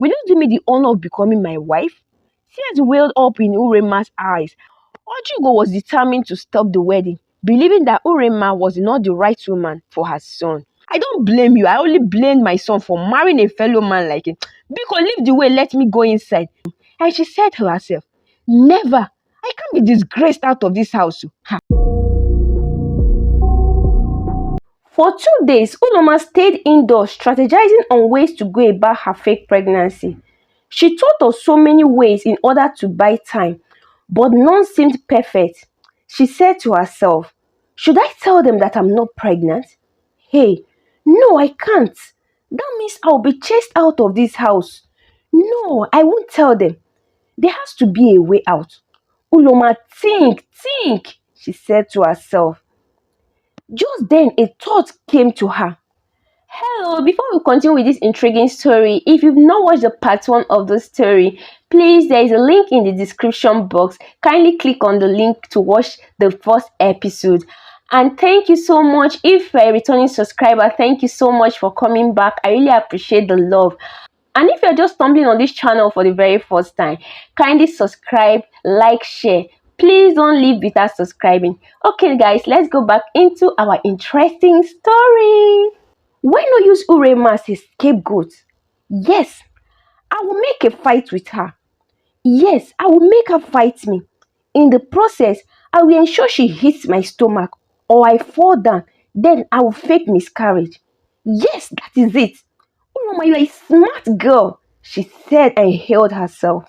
Will you do me the honor of becoming my wife? Tears welled up in Urema's eyes. Ojugo was determined to stop the wedding, believing that Urema was not the right woman for her son. I don't blame you. I only blame my son for marrying a fellow man like him. Because leave the way, let me go inside. And she said to herself, never. I can't be disgraced out of this house. Ha. For 2 days, Uloma stayed indoors strategizing on ways to go about her fake pregnancy. She thought of so many ways in order to buy time, but none seemed perfect. She said to herself, should I tell them that I'm not pregnant? Hey, no, I can't. That means I'll be chased out of this house. No, I won't tell them. There has to be a way out. Uloma, think, she said to herself. Just then, a thought came to her. Hello, before we continue with this intriguing story, if you've not watched the part 1 of the story, please, there is a link in the description box. Kindly click on the link to watch the first episode. And thank you so much. If you're a returning subscriber, thank you so much for coming back. I really appreciate the love. And if you're just stumbling on this channel for the very first time, kindly subscribe, like, share. Please don't leave without subscribing. Okay, guys, let's go back into our interesting story. Why not use Urema as a scapegoat? Yes, I will make a fight with her. Yes, I will make her fight me. In the process, I will ensure she hits my stomach or I fall down. Then I will fake miscarriage. Yes, that is it. Urema, you are a smart girl, she said and held herself.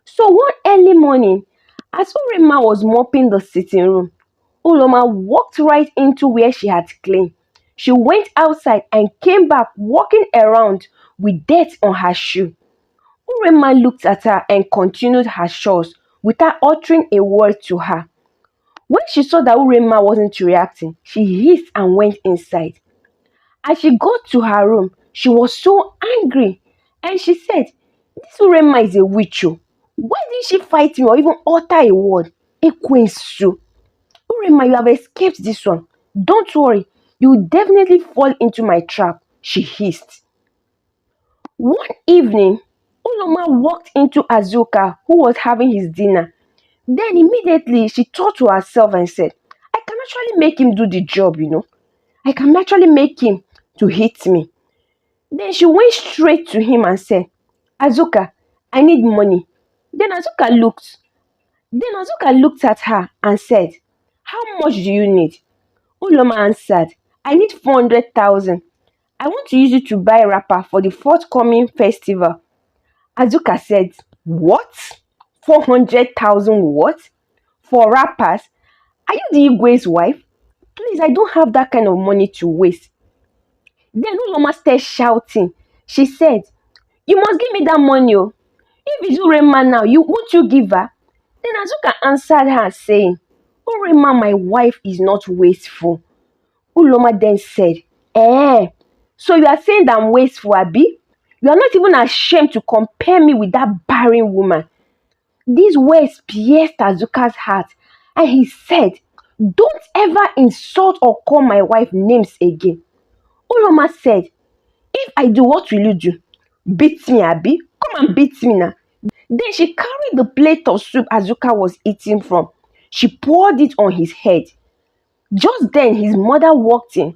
So one early morning, as Urema was mopping the sitting room, Uloma walked right into where she had cleaned. She went outside and came back walking around with dirt on her shoe. Urema looked at her and continued her chores without uttering a word to her. When she saw that Urema wasn't reacting, she hissed and went inside. As she got to her room, she was so angry and she said, this Urema is a witch. Why didn't she fight me or even utter a word? Ekwensu. Urema, you have escaped this one. Don't worry, you will definitely fall into my trap, she hissed. One evening, Uloma walked into Azuka, who was having his dinner. Then immediately she thought to herself and said, I can actually make him do the job, I can actually make him to hit me. Then she went straight to him and said, Azuka, I need money. Then Azuka looked at her and said, how much do you need? Uloma answered, I need 400,000. I want to use it to buy a wrapper for the forthcoming festival. Azuka said, what? 400,000 what? For wrappers? Are you the Igwe's wife? Please, I don't have that kind of money to waste. Then Uloma started shouting. She said, you must give me that money. Oh. If it's Urema now, won't you give her? Then Azuka answered her saying, Urema, my wife, is not wasteful. Uloma then said, so you are saying that I'm wasteful, Abi? You are not even ashamed to compare me with that barren woman. These words pierced Azuka's heart, and he said, don't ever insult or call my wife names again. Uloma said, if I do, what will you do? Beat me, Abi? Come and beat me now. Then she carried the plate of soup Azuka was eating from. She poured it on his head. Just then, his mother walked in. And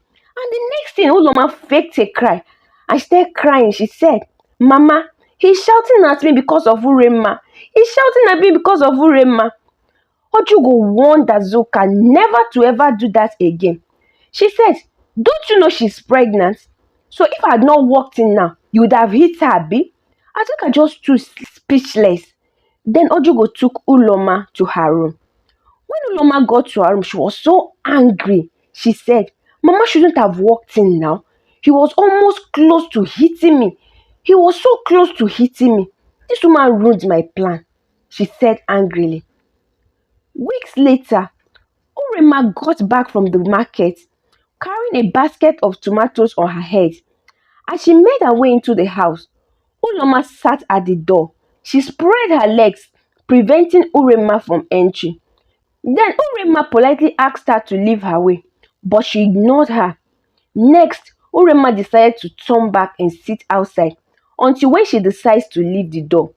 the next thing, Uloma faked a cry. And she started crying. She said, Mama, he's shouting at me because of Urema. He's shouting at me because of Urema. Ojugo warned Azuka never to ever do that again. She said, don't you know she's pregnant? So if I had not walked in now, you would have hit her, Abi. Azuka just stood speechless. Then Ojugo took Uloma to her room. When Uloma got to her room, she was so angry. She said, Mama shouldn't have walked in now. He was almost close to hitting me. He was so close to hitting me. This woman ruined my plan, she said angrily. Weeks later, Urema got back from the market, carrying a basket of tomatoes on her head. As she made her way into the house, Uloma sat at the door. She spread her legs, preventing Urema from entry. Then Urema politely asked her to leave her way, but she ignored her. Next, Urema decided to turn back and sit outside, until when she decides to leave the door.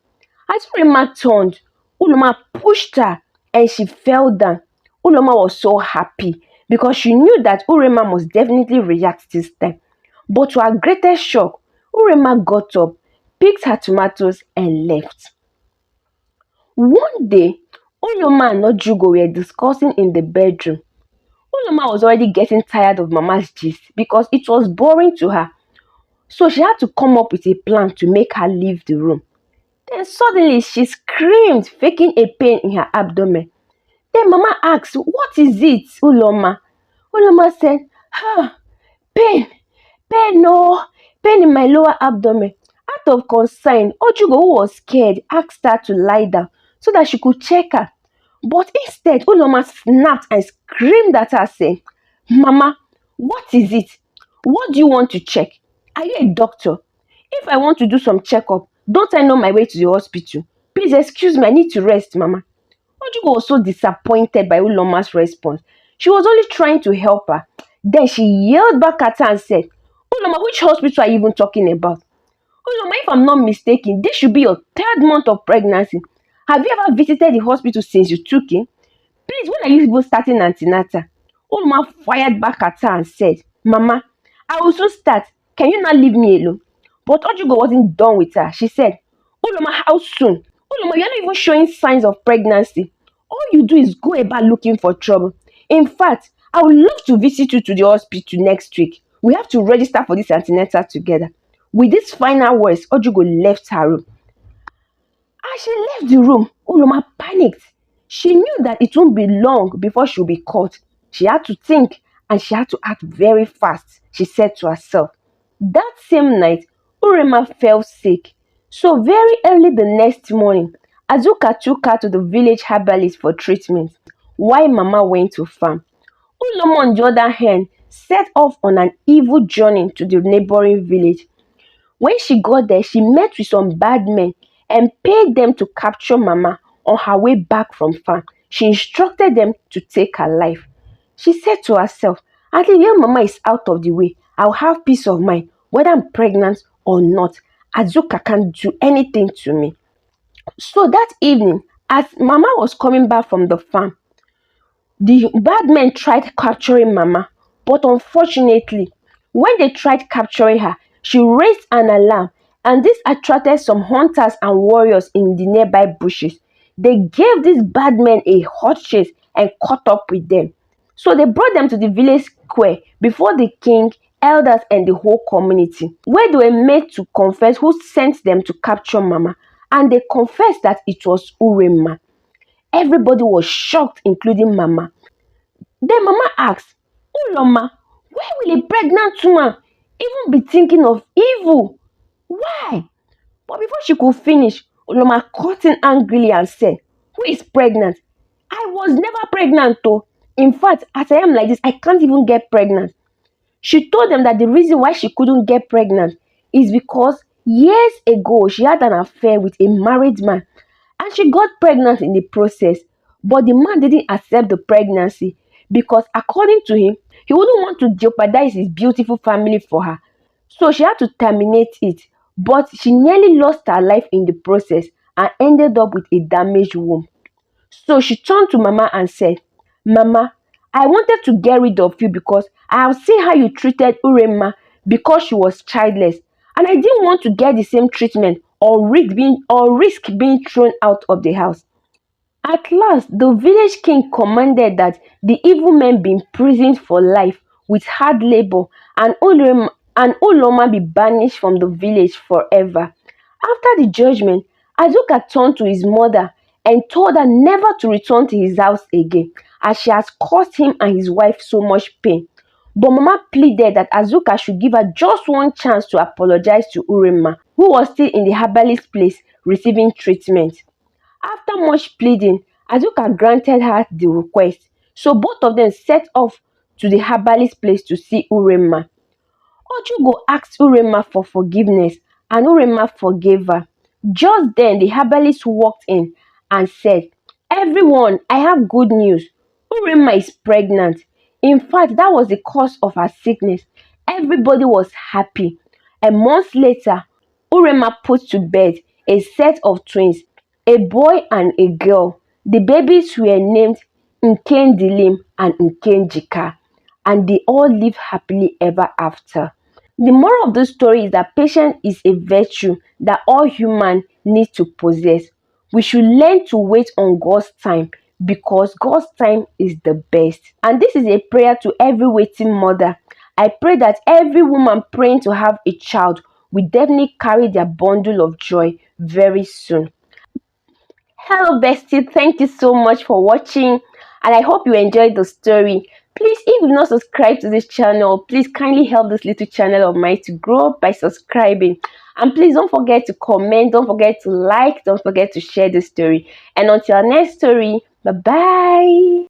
As Urema turned, Uloma pushed her and she fell down. Uloma was so happy because she knew that Urema must definitely react this time. But to her greatest shock, Urema got up, picked her tomatoes and left. One day, Uloma and Ojugo were discussing in the bedroom. Uloma was already getting tired of Mama's gist because it was boring to her. So she had to come up with a plan to make her leave the room. Then suddenly she screamed, faking a pain in her abdomen. Then Mama asked, "What is it, Uloma?" Uloma said, pain, pain, no, pain in my lower abdomen. Out of concern, Ojugo, who was scared, asked her to lie down so that she could check her. But instead, Uloma snapped and screamed at her, saying, "Mama, what is it? What do you want to check? Are you a doctor? If I want to do some checkup, don't I know my way to the hospital? Please excuse me, I need to rest, Mama." Ojugo was so disappointed by Uloma's response. She was only trying to help her. Then she yelled back at her and said, "Uloma, which hospital are you even talking about? Uloma, if I'm not mistaken, this should be your 3rd month of pregnancy. Have you ever visited the hospital since you took him? Please, when are you even starting antenatal?" Uloma fired back at her and said, "Mama, I will soon start. Can you not leave me alone?" But Ojugo wasn't done with her. She said, "Uloma, how soon? Uloma, you're not even showing signs of pregnancy. All you do is go about looking for trouble. In fact, I would love to visit you to the hospital next week. We have to register for this antenatal together." With these final words, Ojugo left her room. As she left the room, Uloma panicked. She knew that it wouldn't be long before she would be caught. She had to think and she had to act very fast, she said to herself. That same night, Urema fell sick. So very early the next morning, Azuka took her to the village herbalist for treatment, while Mama went to farm. Uloma, on the other hand, set off on an evil journey to the neighboring village. When she got there, she met with some bad men and paid them to capture Mama on her way back from farm. She instructed them to take her life. She said to herself, "At least when Mama is out of the way, I'll have peace of mind, whether I'm pregnant or not. Azuka can't do anything to me." So that evening, as Mama was coming back from the farm, the bad men tried capturing Mama, but unfortunately, when they tried capturing her, she raised an alarm, and this attracted some hunters and warriors in the nearby bushes. They gave these bad men a hot chase and caught up with them. So they brought them to the village square before the king, elders, and the whole community, where they were made to confess who sent them to capture Mama, and they confessed that it was Urema. Everybody was shocked, including Mama. Then Mama asked, "Uloma, why will a pregnant woman even be thinking of evil? Why?" But before she could finish, Uloma cut in angrily and said, "Who is pregnant? I was never pregnant though. In fact, as I am like this, I can't even get pregnant." She told them that the reason why she couldn't get pregnant is because years ago she had an affair with a married man and she got pregnant in the process. But the man didn't accept the pregnancy because, according to him, he wouldn't want to jeopardize his beautiful family for her. So she had to terminate it. But she nearly lost her life in the process and ended up with a damaged womb. So she turned to Mama and said, "Mama, I wanted to get rid of you because I have seen how you treated Urema because she was childless. And I didn't want to get the same treatment or risk being thrown out of the house." At last, the village king commanded that the evil men be imprisoned for life with hard labor and Uloma be banished from the village forever. After the judgment, Azuka turned to his mother and told her never to return to his house again, as she has caused him and his wife so much pain. But Mama pleaded that Azuka should give her just one chance to apologize to Urema, who was still in the herbalist place receiving treatment. After much pleading, Azuka granted her the request, so both of them set off to the herbalist place to see Urema. Ojugo asked Urema for forgiveness, and Urema forgave her. Just then, the herbalist walked in and said, "Everyone, I have good news. Urema is pregnant. In fact, that was the cause of her sickness." Everybody was happy. A month later, Urema put to bed a set of twins, a boy and a girl. The babies were named Nkendilim and Nkenjika, and they all lived happily ever after. The moral of the story is that patience is a virtue that all humans need to possess. We should learn to wait on God's time because God's time is the best. And this is a prayer to every waiting mother. I pray that every woman praying to have a child will definitely carry their bundle of joy very soon. Hello bestie, thank you so much for watching and I hope you enjoyed the story. Please, if you've not subscribed to this channel, please kindly help this little channel of mine to grow by subscribing. And please don't forget to comment, don't forget to like, don't forget to share this story. And until our next story, bye bye.